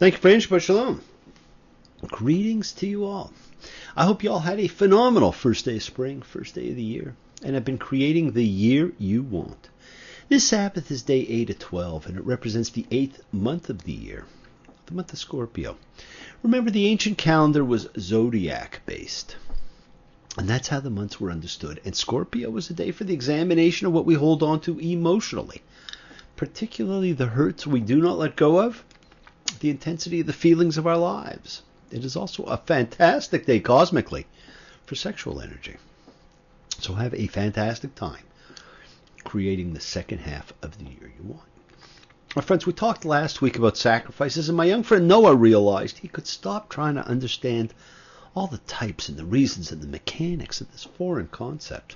Thank you, friends. Shabbat shalom. Greetings to you all. I hope you all had a phenomenal first day of spring, first day of the year, and have been creating the year you want. This Sabbath is day 8 of 12, and it represents the 8th month of the year, the month of Scorpio. Remember, the ancient calendar was zodiac-based, and that's how the months were understood. And Scorpio was a day for the examination of what we hold on to emotionally, particularly the hurts we do not let go of, the intensity of the feelings of our lives. It is also a fantastic day cosmically for sexual energy. So have a fantastic time creating the second half of the year you want. My friends, we talked last week about sacrifices, and my young friend Noah realized he could stop trying to understand all the types and the reasons and the mechanics of this foreign concept,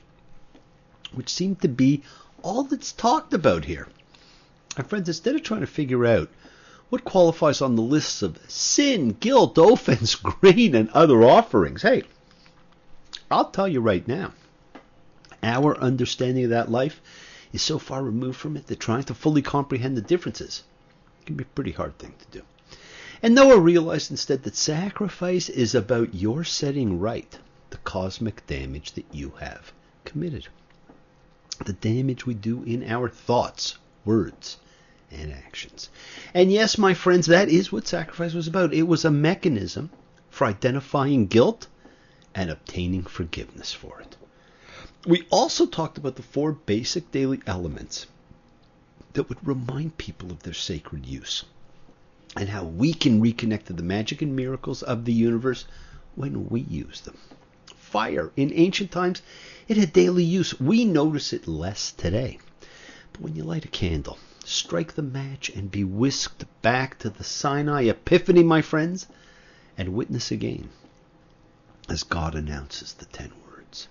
which seemed to be all that's talked about here. My friends, instead of trying to figure out what qualifies on the lists of sin, guilt, offense, grain, and other offerings, hey, I'll tell you right now, our understanding of that life is so far removed from it that trying to fully comprehend the differences can be a pretty hard thing to do. And Noah realized instead that sacrifice is about your setting right the cosmic damage that you have committed. The damage we do in our thoughts, words, and actions. And yes, my friends, that is what sacrifice was about. It was a mechanism for identifying guilt and obtaining forgiveness for it. We also talked about the 4 basic daily elements that would remind people of their sacred use and how we can reconnect to the magic and miracles of the universe when we use them. Fire, in ancient times, it had daily use. We notice it less today. But when you light a candle, strike the match, and be whisked back to the Sinai Epiphany, my friends, and witness again as God announces the 10 words.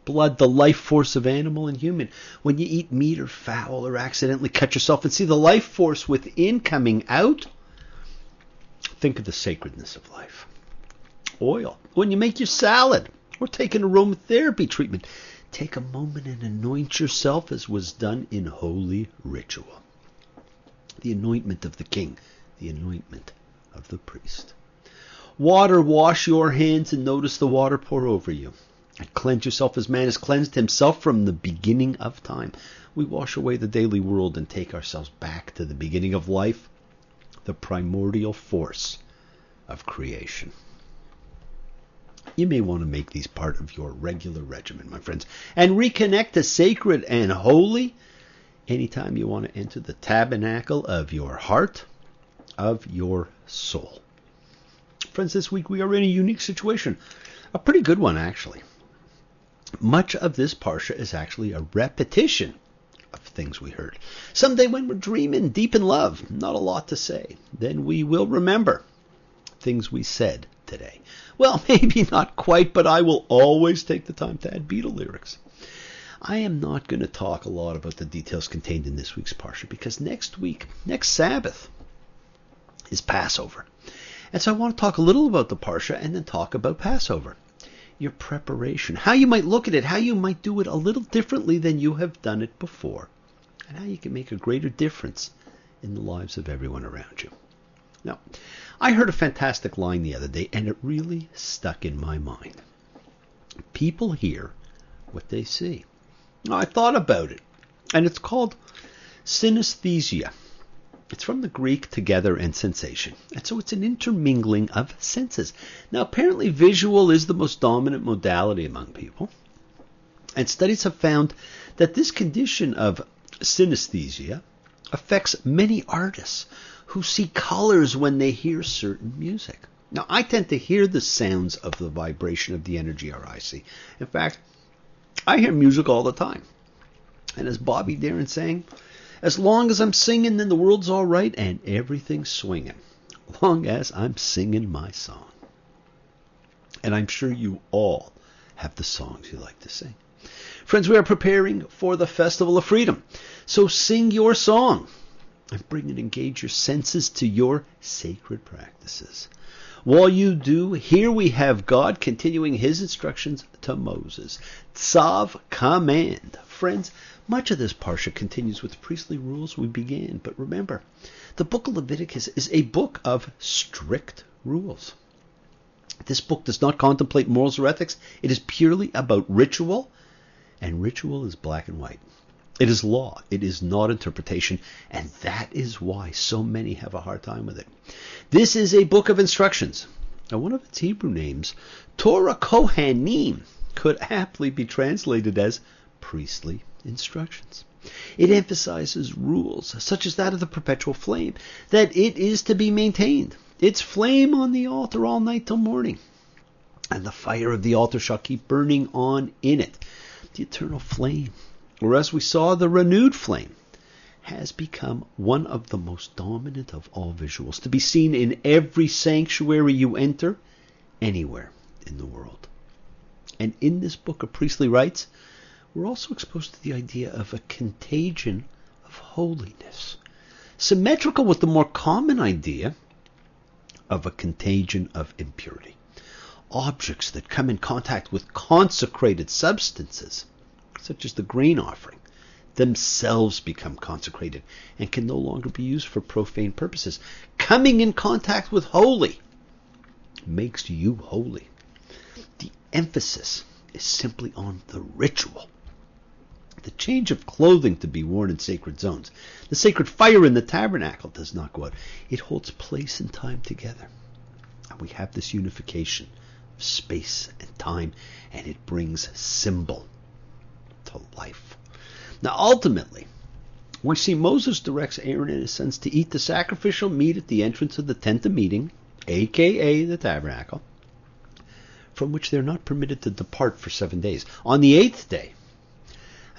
Blood, the life force of animal and human. When you eat meat or fowl or accidentally cut yourself and see the life force within coming out, think of the sacredness of life. Oil. When you make your salad or take an aromatherapy treatment, take a moment and anoint yourself as was done in holy ritual. The anointment of the king, the anointment of the priest. Water, wash your hands and notice the water pour over you. And cleanse yourself as man has cleansed himself from the beginning of time. We wash away the daily world and take ourselves back to the beginning of life, the primordial force of creation. You may want to make these part of your regular regimen, my friends, and reconnect to sacred and holy anytime you want to enter the tabernacle of your heart, of your soul. Friends, this week we are in a unique situation, a pretty good one actually. Much of this parsha is actually a repetition of things we heard. Someday when we're dreaming deep in love, not a lot to say, then we will remember things we said today. Well, maybe not quite, but I will always take the time to add Beatle lyrics. I am not going to talk a lot about the details contained in this week's parsha because next Sabbath, is Passover. And so I want to talk a little about the parsha and then talk about Passover. Your preparation, how you might look at it, how you might do it a little differently than you have done it before, and how you can make a greater difference in the lives of everyone around you. Now, I heard a fantastic line the other day, and it really stuck in my mind. People hear what they see. Now, I thought about it, and it's called synesthesia. It's from the Greek together and sensation, and so it's an intermingling of senses. Now, apparently visual is the most dominant modality among people, and studies have found that this condition of synesthesia affects many artists who see colors when they hear certain music. Now, I tend to hear the sounds of the vibration of the energy or I see. In fact, I hear music all the time. And as Bobby Darin sang, as long as I'm singing, then the world's all right and everything's swinging. As long as I'm singing my song. And I'm sure you all have the songs you like to sing. Friends, we are preparing for the Festival of Freedom. So sing your song and bring and engage your senses to your sacred practices. While you do, here we have God continuing his instructions to Moses. Tzav, command. Friends, much of this parsha continues with the priestly rules we began. But remember, The book of Leviticus is a book of strict rules. This book does not contemplate morals or ethics. It is purely about ritual, and ritual is black and white. It is law. It is not interpretation, and that is why so many have a hard time with it. This is a book of instructions. Now, one of its Hebrew names, Torah Kohanim, could aptly be translated as priestly instructions. It emphasizes rules, such as that of the perpetual flame, that it is to be maintained. Its flame on the altar all night till morning, and the fire of the altar shall keep burning on in it. The eternal flame, or as we saw, the renewed flame, has become one of the most dominant of all visuals, to be seen in every sanctuary you enter, anywhere in the world. And in this book of priestly rites, we're also exposed to the idea of a contagion of holiness, symmetrical with the more common idea of a contagion of impurity. Objects that come in contact with consecrated substances, such as the grain offering, themselves become consecrated and can no longer be used for profane purposes. Coming in contact with holy makes you holy. The emphasis is simply on the ritual. The change of clothing to be worn in sacred zones. The sacred fire in the tabernacle does not go out. It holds place and time together. And we have this unification of space and time, and it brings symbol to life. Now, ultimately, we see Moses directs Aaron and his sons to eat the sacrificial meat at the entrance of the tent of meeting, a.k.a. the tabernacle, from which they are not permitted to depart for 7 days. On the 8th day,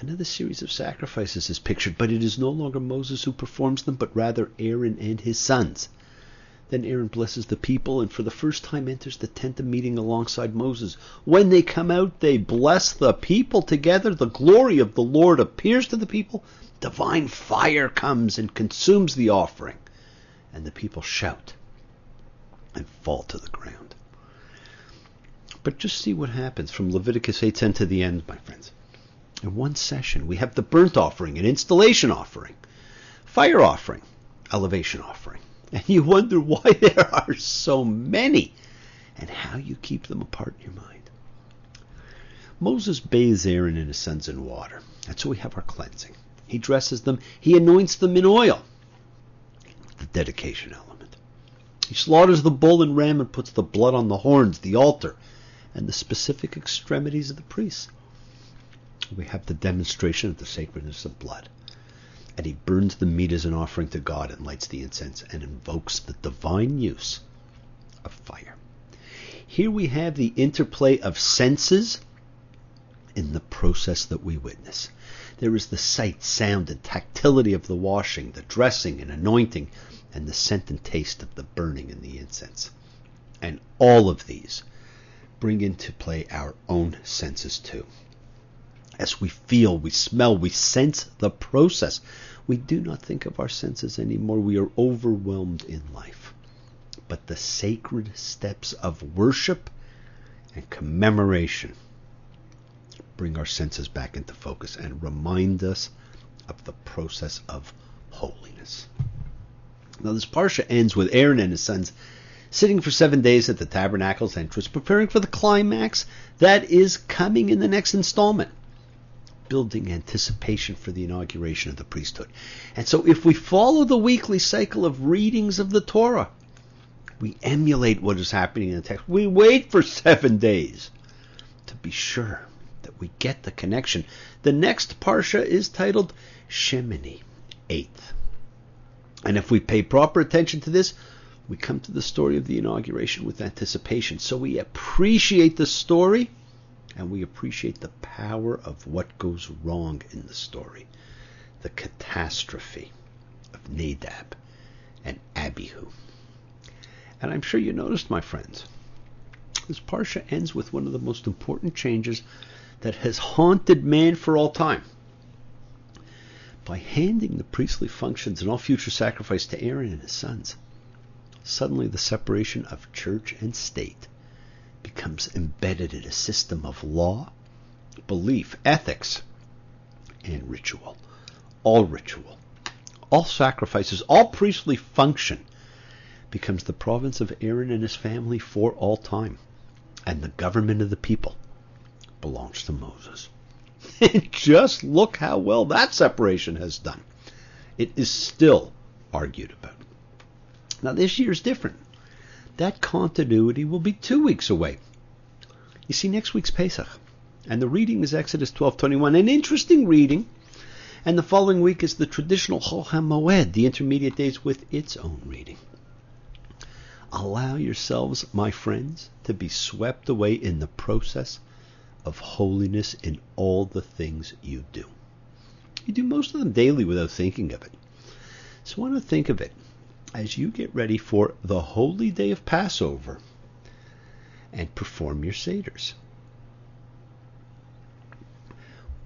another series of sacrifices is pictured, but it is no longer Moses who performs them, but rather Aaron and his sons. Then Aaron blesses the people, and for the first time enters the tent of meeting alongside Moses. When they come out, they bless the people together. The glory of the Lord appears to the people. Divine fire comes and consumes the offering, and the people shout and fall to the ground. But just see what happens from Leviticus 8:10 to the end, my friends. In one session, we have the burnt offering, an installation offering, fire offering, elevation offering. And you wonder why there are so many and how you keep them apart in your mind. Moses bathes Aaron and his sons in water. And so we have our cleansing. He dresses them. He anoints them in oil. The dedication element. He slaughters the bull and ram and puts the blood on the horns, the altar, and the specific extremities of the priests. We have the demonstration of the sacredness of blood. And he burns the meat as an offering to God and lights the incense and invokes the divine use of fire. Here we have the interplay of senses in the process that we witness. There is the sight, sound, and tactility of the washing, the dressing and anointing, and the scent and taste of the burning and the incense. And all of these bring into play our own senses too. As we feel, we smell, we sense the process. We do not think of our senses anymore. We are overwhelmed in life. But the sacred steps of worship and commemoration bring our senses back into focus and remind us of the process of holiness. Now, this parsha ends with Aaron and his sons sitting for 7 days at the tabernacle's entrance, preparing for the climax that is coming in the next installment, building anticipation for the inauguration of the priesthood. And so if we follow the weekly cycle of readings of the Torah, we emulate what is happening in the text. We wait for 7 days to be sure that we get the connection. The next parsha is titled Shemini, 8th. And if we pay proper attention to this, we come to the story of the inauguration with anticipation. So we appreciate the story, and we appreciate the power of what goes wrong in the story. The catastrophe of Nadab and Abihu. And I'm sure you noticed, my friends, this parsha ends with one of the most important changes that has haunted man for all time. By handing the priestly functions and all future sacrifice to Aaron and his sons, suddenly the separation of church and state becomes embedded in a system of law, belief, ethics, and ritual. All all sacrifices, all priestly function becomes the province of Aaron and his family for all time. And the government of the people belongs to Moses. And just look how well that separation has done. It is still argued about. Now this year's different. That continuity will be 2 weeks away. You see, next week's Pesach, and the reading is Exodus 12:21, an interesting reading. And the following week is the traditional Chol HaMoed, the intermediate days, with its own reading. Allow yourselves, my friends, to be swept away in the process of holiness in all the things you do. You do most of them daily without thinking of it. So I want to think of it as you get ready for the holy day of Passover and perform your Seders.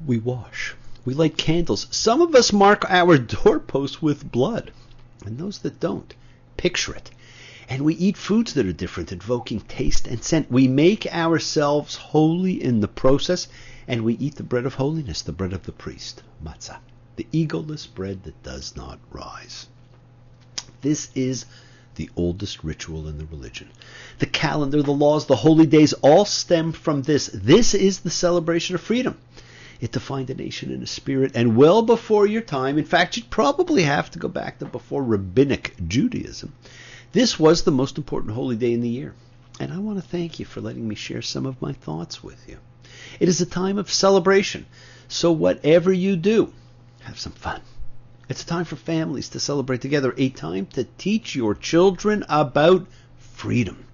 We wash. We light candles. Some of us mark our doorposts with blood. And those that don't, picture it. And we eat foods that are different, invoking taste and scent. We make ourselves holy in the process, and we eat the bread of holiness, the bread of the priest, matzah, the egoless bread that does not rise. This is the oldest ritual in the religion. The calendar, the laws, the holy days all stem from this. This is the celebration of freedom. It defined a nation and a spirit, and well before your time, in fact, you'd probably have to go back to before Rabbinic Judaism. This was the most important holy day in the year, and I want to thank you for letting me share some of my thoughts with you. It is a time of celebration, so whatever you do, have some fun. It's a time for families to celebrate together, a time to teach your children about freedom.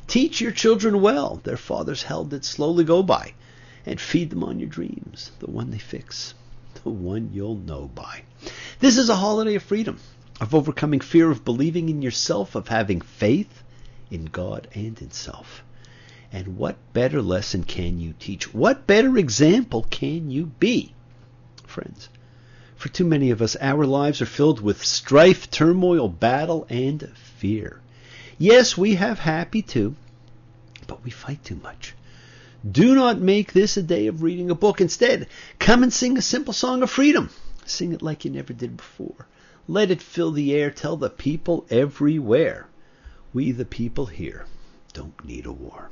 Teach your children well. Their father's hell did slowly go by. And feed them on your dreams, the one they fix, the one you'll know by. This is a holiday of freedom, of overcoming fear, of believing in yourself, of having faith in God and in self. And what better lesson can you teach? What better example can you be? Friends, for too many of us, our lives are filled with strife, turmoil, battle, and fear. Yes, we have happy too, but we fight too much. Do not make this a day of reading a book. Instead, come and sing a simple song of freedom. Sing it like you never did before. Let it fill the air. Tell the people everywhere. We, the people here, don't need a war.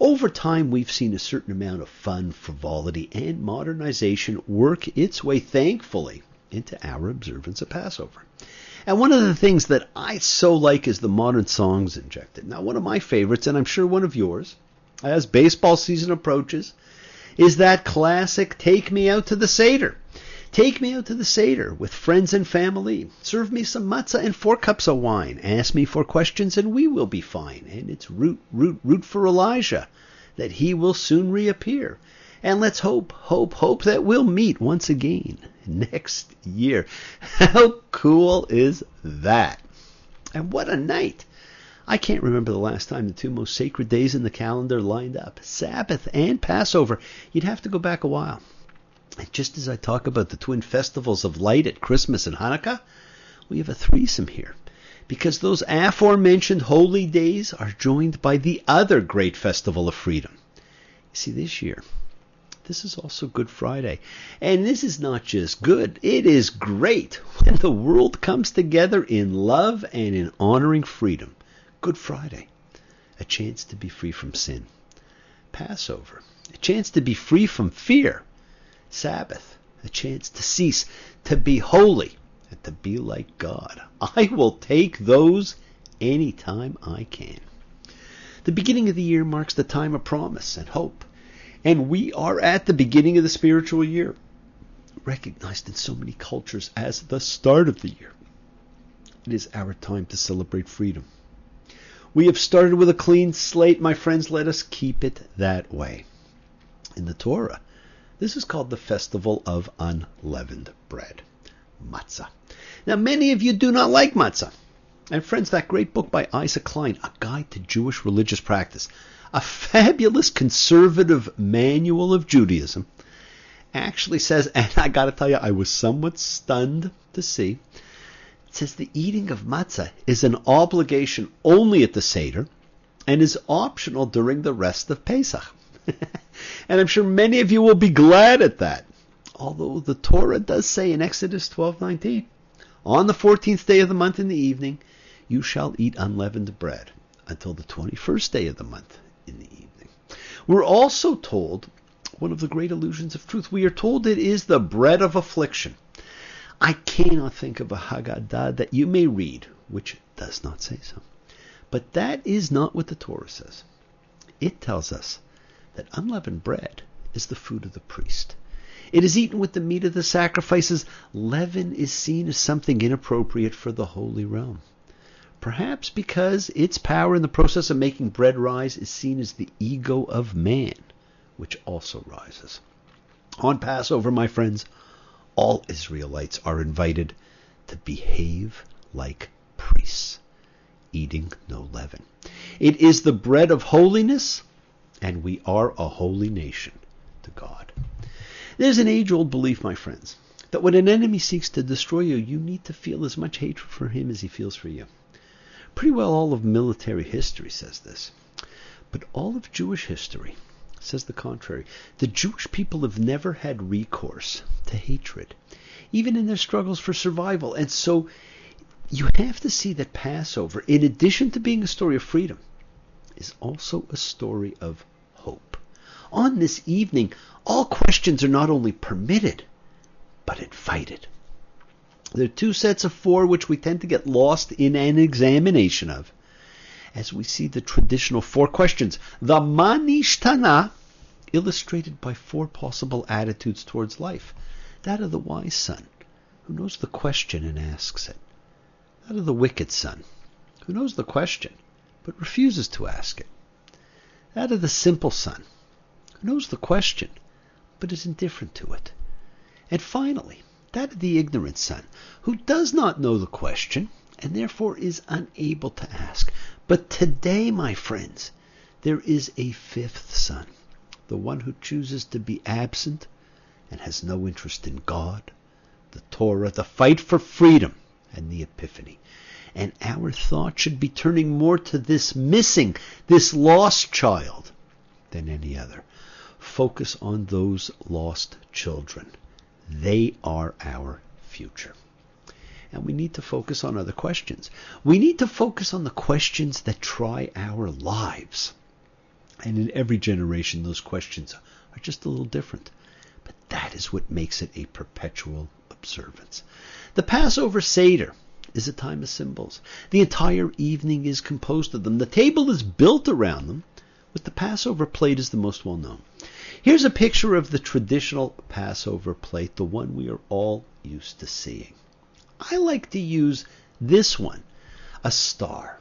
Over time, we've seen a certain amount of fun, frivolity, and modernization work its way, thankfully, into our observance of Passover. And one of the things that I so like is the modern songs injected. Now, one of my favorites, and I'm sure one of yours, as baseball season approaches, is that classic Take Me Out to the Seder. Take me out to the Seder with friends and family. Serve me some matzah and 4 cups of wine. Ask me 4 questions and we will be fine. And it's root for Elijah, that he will soon reappear. And let's hope that we'll meet once again next year. How cool is that? And what a night. I can't remember the last time the 2 most sacred days in the calendar lined up, Sabbath and Passover. You'd have to go back a while. And just as I talk about the twin festivals of light at Christmas and Hanukkah, we have a threesome here, because those aforementioned holy days are joined by the other great festival of freedom. You see, this year, this is also Good Friday. And this is not just good, it is great when the world comes together in love and in honoring freedom. Good Friday, a chance to be free from sin. Passover, a chance to be free from fear. Sabbath, a chance to cease, to be holy, and to be like God. I will take those anytime I can. The beginning of the year marks the time of promise and hope. And we are at the beginning of the spiritual year, recognized in so many cultures as the start of the year. It is our time to celebrate freedom. We have started with a clean slate, my friends. Let us keep it that way. In the Torah, this is called the Festival of Unleavened Bread, matzah. Now, many of you do not like matzah. And friends, that great book by Isaac Klein, A Guide to Jewish Religious Practice, a fabulous conservative manual of Judaism, actually says, and I got to tell you, I was somewhat stunned to see, it says the eating of matzah is an obligation only at the Seder and is optional during the rest of Pesach. And I'm sure many of you will be glad at that. Although the Torah does say in Exodus 12:19, On the 14th day of the month in the evening, you shall eat unleavened bread until the 21st day of the month in the evening. We're also told one of the great illusions of truth. We are told it is the bread of affliction. I cannot think of a Haggadah that you may read which does not say so. But that is not what the Torah says. It tells us that unleavened bread is the food of the priest. It is eaten with the meat of the sacrifices. Leaven is seen as something inappropriate for the holy realm. Perhaps because its power in the process of making bread rise is seen as the ego of man, which also rises. On Passover, my friends, all Israelites are invited to behave like priests, eating no leaven. It is the bread of holiness, and we are a holy nation to God. There's an age-old belief, my friends, that when an enemy seeks to destroy you, you need to feel as much hatred for him as he feels for you. Pretty well all of military history says this. But all of Jewish history says the contrary. The Jewish people have never had recourse to hatred, even in their struggles for survival. And so you have to see that Passover, in addition to being a story of freedom, is also a story of hope. On this evening, all questions are not only permitted, but invited. There are two sets of four which we tend to get lost in an examination of, as we see the traditional four questions. The Ma Nishtana, illustrated by four possible attitudes towards life. That of the wise son, who knows the question and asks it. That of the wicked son, who knows the question, but refuses to ask it. That of the simple son, who knows the question, but is indifferent to it. And finally, that of the ignorant son, who does not know the question, and therefore is unable to ask. But today, my friends, there is a fifth son, the one who chooses to be absent and has no interest in God, the Torah, the fight for freedom, and the Epiphany. And our thought should be turning more to this missing, this lost child than any other. Focus on those lost children. They are our future. And we need to focus on other questions. We need to focus on the questions that try our lives. And in every generation, those questions are just a little different. But that is what makes it a perpetual observance. The Passover Seder is a time of symbols. The entire evening is composed of them. The table is built around them, with the Passover plate as the most well-known. Here's a picture of the traditional Passover plate, the one we are all used to seeing. I like to use this one, a star,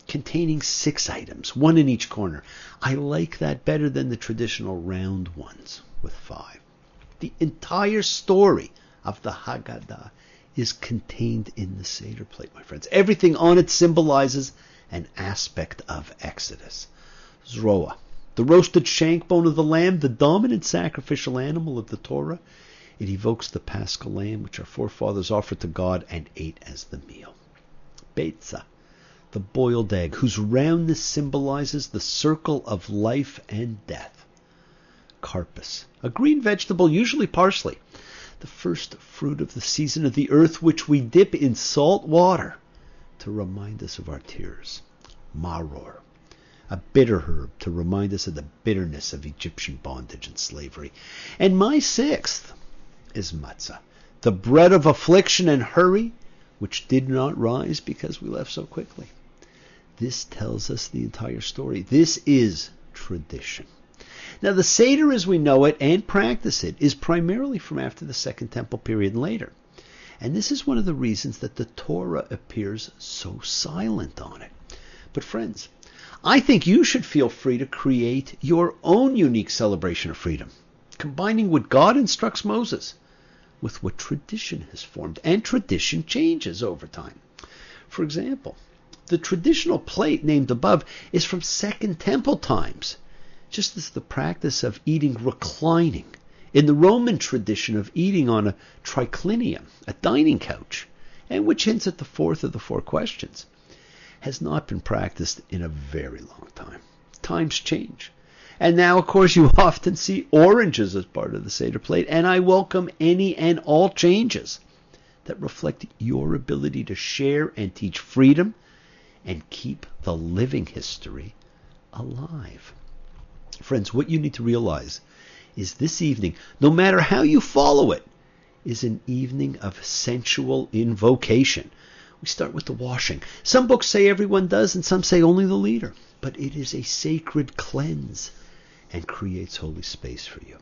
containing 6 items, 1 in each corner. I like that better than the traditional round ones with 5. The entire story of the Haggadah is contained in the Seder plate, my friends. Everything on it symbolizes an aspect of Exodus. Zroa, the roasted shank bone of the lamb, the dominant sacrificial animal of the Torah. It evokes the Paschal lamb, which our forefathers offered to God and ate as the meal. Beitza, the boiled egg, whose roundness symbolizes the circle of life and death. Karpas, a green vegetable, usually parsley, the first fruit of the season of the earth, which we dip in salt water to remind us of our tears. Maror, a bitter herb to remind us of the bitterness of Egyptian bondage and slavery. And my 6th is matzah, the bread of affliction and hurry, which did not rise because we left so quickly. This tells us the entire story. This is tradition. Now, the Seder as we know it and practice it is primarily from after the Second Temple period and later. And this is one of the reasons that the Torah appears so silent on it. But friends, I think you should feel free to create your own unique celebration of freedom, combining what God instructs Moses with what tradition has formed. And tradition changes over time. For example, the traditional plate named above is from Second Temple times, just as the practice of eating reclining in the Roman tradition of eating on a triclinium, a dining couch, and which hints at the fourth of the 4 questions, has not been practiced in a very long time. Times change. And now, of course, you often see oranges as part of the Seder plate, and I welcome any and all changes. that reflect your ability to share and teach freedom and keep the living history alive. Friends, what you need to realize is this evening, no matter how you follow it, is an evening of sensual invocation. We start with the washing. Some books say everyone does, and some say only the leader. But it is a sacred cleanse and creates holy space for you.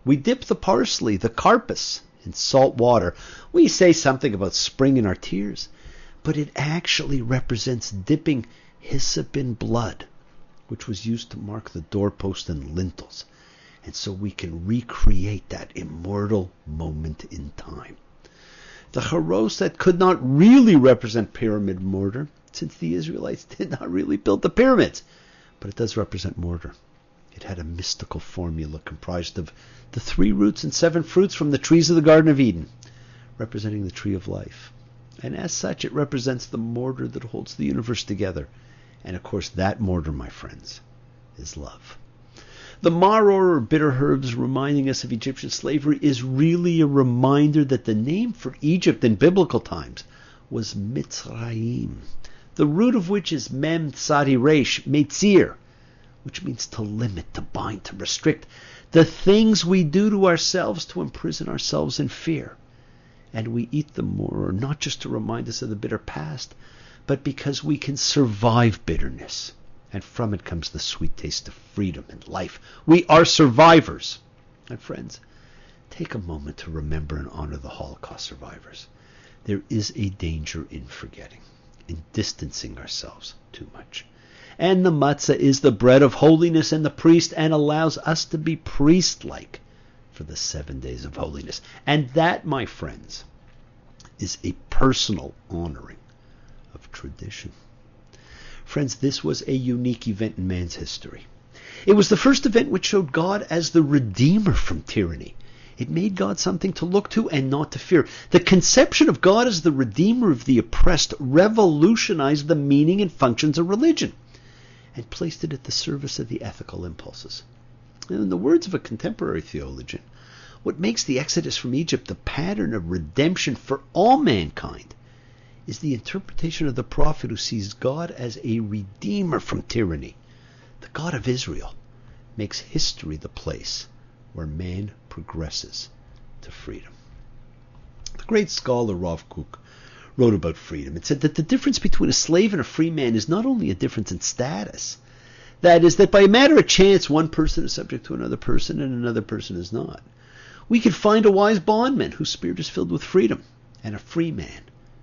We dip the parsley, the carpus, in salt water. We say something about spring in our tears, but it actually represents dipping hyssop in blood, which was used to mark the doorpost and lintels. And so we can recreate that immortal moment in time. The charos that could not really represent pyramid mortar, since the Israelites did not really build the pyramids, but it does represent mortar. It had a mystical formula comprised of the 3 roots and 7 fruits from the trees of the Garden of Eden, representing the tree of life. And as such, it represents the mortar that holds the universe together. And of course, that mortar, my friends, is love. The maror, or bitter herbs, reminding us of Egyptian slavery, is really a reminder that the name for Egypt in biblical times was Mitzrayim, the root of which is Mem Tsadi Resh, Metzir, which means to limit, to bind, to restrict, the things we do to ourselves to imprison ourselves in fear. And we eat the maror not just to remind us of the bitter past, but because we can survive bitterness. And from it comes the sweet taste of freedom and life. We are survivors. And friends, take a moment to remember and honor the Holocaust survivors. There is a danger in forgetting, in distancing ourselves too much. And the matzah is the bread of holiness and the priest, and allows us to be priest-like for the 7 days of holiness. And that, my friends, is a personal honoring of tradition. Friends, this was a unique event in man's history. It was the first event which showed God as the Redeemer from tyranny. It made God something to look to and not to fear. The conception of God as the Redeemer of the oppressed revolutionized the meaning and functions of religion and placed it at the service of the ethical impulses. In the words of a contemporary theologian, what makes the Exodus from Egypt the pattern of redemption for all mankind is the interpretation of the prophet who sees God as a redeemer from tyranny. The God of Israel makes history the place where man progresses to freedom. The great scholar Rav Kook wrote about freedom. It said that the difference between a slave and a free man is not only a difference in status. That is, that by a matter of chance, one person is subject to another person and another person is not. We could find a wise bondman whose spirit is filled with freedom, and a free man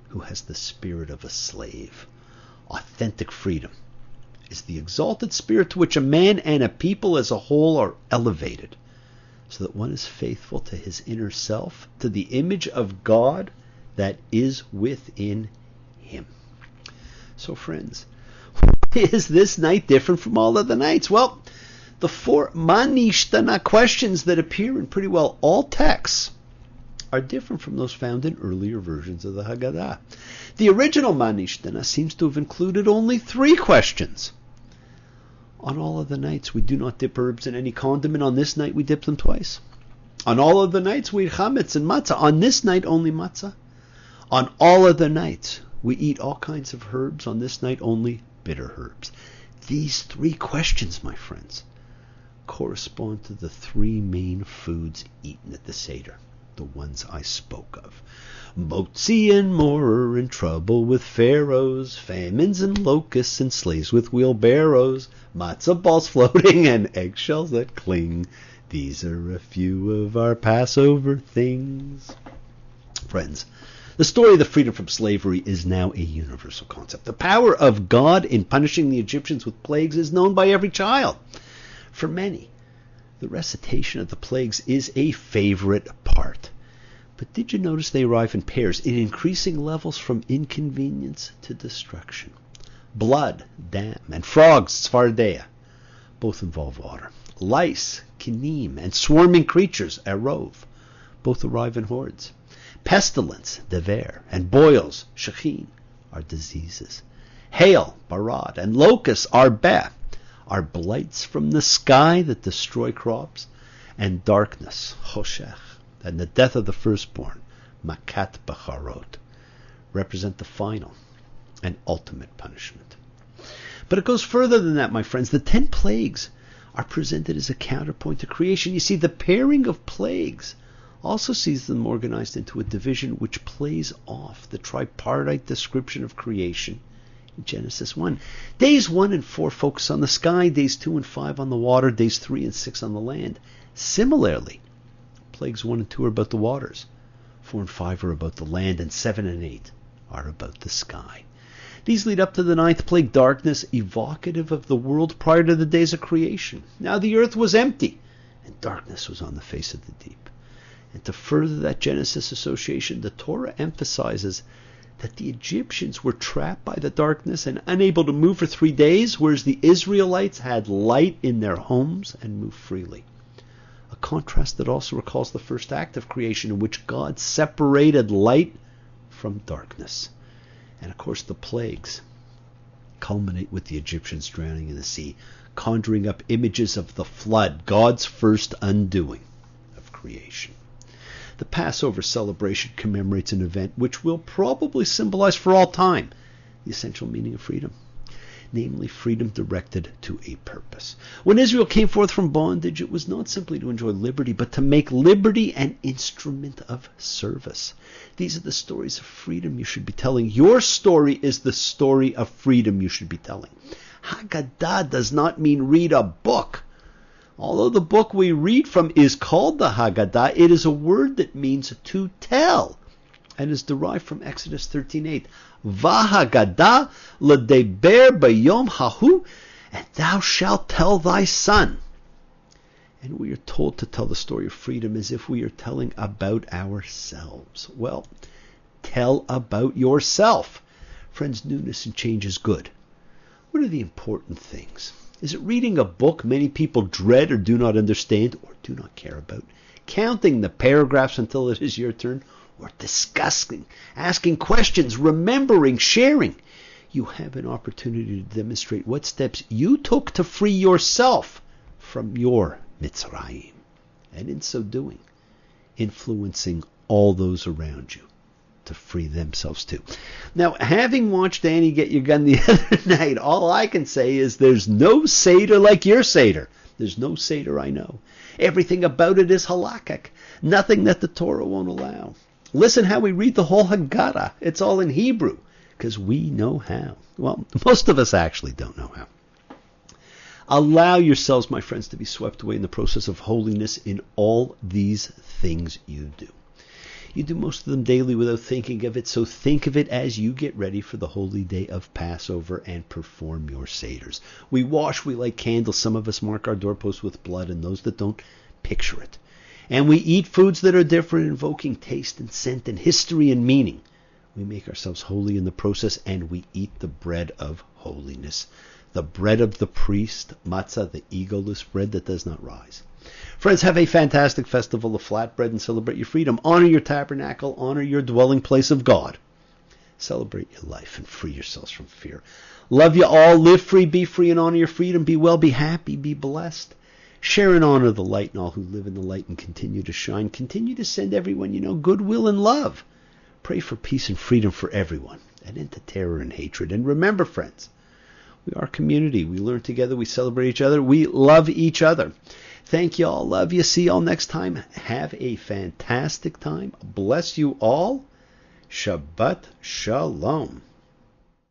who has the spirit of a slave. Authentic freedom is the exalted spirit to which a man and a people as a whole are elevated, so that one is faithful to his inner self, to the image of God that is within him. So friends, is this night different from all other nights? Well, the 4 manishtana questions that appear in pretty well all texts are different from those found in earlier versions of the Haggadah. The original manishtana seems to have included only 3 questions. On all other nights, we do not dip herbs in any condiment. On this night, we dip them twice. On all other nights, we eat chametz and matzah. On this night, only matzah. On all other nights, we eat all kinds of herbs. On this night, only bitter herbs. These 3 questions, my friends, correspond to the 3 main foods eaten at the Seder, the ones I spoke of. Motzi and Morer in trouble with pharaohs, famines and locusts and slaves with wheelbarrows, matzah balls floating and eggshells that cling. These are a few of our Passover things. Friends, the story of the freedom from slavery is now a universal concept. The power of God in punishing the Egyptians with plagues is known by every child. For many, the recitation of the plagues is a favorite part. But did you notice they arrive in pairs, in increasing levels from inconvenience to destruction? Blood, dam, and frogs, tzfardeya, both involve water. Lice, kinim, and swarming creatures, arov, both arrive in hordes. Pestilence, dever, and boils, shechin, are diseases. Hail, barad, and locusts, arbeh, are blights from the sky that destroy crops, and darkness, choshech, and the death of the firstborn, Makat Bacharot, represent the final and ultimate punishment. But it goes further than that, my friends. The 10 plagues are presented as a counterpoint to creation. You see, the pairing of plagues also sees them organized into a division which plays off the tripartite description of creation in Genesis 1. Days 1 and 4 focus on the sky, days 2 and 5 on the water, days 3 and 6 on the land. Similarly, plagues 1 and 2 are about the waters, 4 and 5 are about the land, and 7 and 8 are about the sky. These lead up to the 9th plague, darkness, evocative of the world prior to the days of creation. Now the earth was empty, and darkness was on the face of the deep. And to further that Genesis association, the Torah emphasizes that the Egyptians were trapped by the darkness and unable to move for 3 days, whereas the Israelites had light in their homes and moved freely. A contrast that also recalls the first act of creation, in which God separated light from darkness. And of course the plagues culminate with the Egyptians drowning in the sea, conjuring up images of the flood, God's first undoing of creation. The Passover celebration commemorates an event which will probably symbolize for all time the essential meaning of freedom, namely freedom directed to a purpose. When Israel came forth from bondage, it was not simply to enjoy liberty, but to make liberty an instrument of service. These are the stories of freedom you should be telling. Your story is the story of freedom you should be telling. Haggadah does not mean read a book. Although the book we read from is called the Haggadah, it is a word that means to tell, and is derived from Exodus 13:8. V'haggadah l'deber b'yom hahu, and thou shalt tell thy son. And we are told to tell the story of freedom as if we are telling about ourselves. Well, tell about yourself. Friends, newness and change is good. What are the important things? Is it reading a book many people dread or do not understand or do not care about? Counting the paragraphs until it is your turn? Or discussing, asking questions, remembering, sharing? You have an opportunity to demonstrate what steps you took to free yourself from your Mitzrayim. And in so doing, influencing all those around you to free themselves too. Now, having watched Annie get your gun the other night, all I can say is there's no Seder like your Seder. There's no Seder I know. Everything about it is halakhic. Nothing that the Torah won't allow. Listen how we read the whole Haggadah. It's all in Hebrew, because we know how. Well, most of us actually don't know how. Allow yourselves, my friends, to be swept away in the process of holiness in all these things you do. You do most of them daily without thinking of it, so think of it as you get ready for the holy day of Passover and perform your Seders. We wash, we light candles. Some of us mark our doorposts with blood, and those that don't, picture it. And we eat foods that are different, invoking taste and scent and history and meaning. We make ourselves holy in the process, and we eat the bread of holiness. The bread of the priest, matzah, the egoless bread that does not rise. Friends, have a fantastic festival of flatbread and celebrate your freedom. Honor your tabernacle. Honor your dwelling place of God. Celebrate your life and free yourselves from fear. Love you all. Live free, be free, and honor your freedom. Be well, be happy, be blessed. Share and honor the light and all who live in the light and continue to shine. Continue to send everyone you know goodwill and love. Pray for peace and freedom for everyone, and end to terror and hatred. And remember, friends, we are a community. We learn together. We celebrate each other. We love each other. Thank you all. Love you. See you all next time. Have a fantastic time. Bless you all. Shabbat Shalom.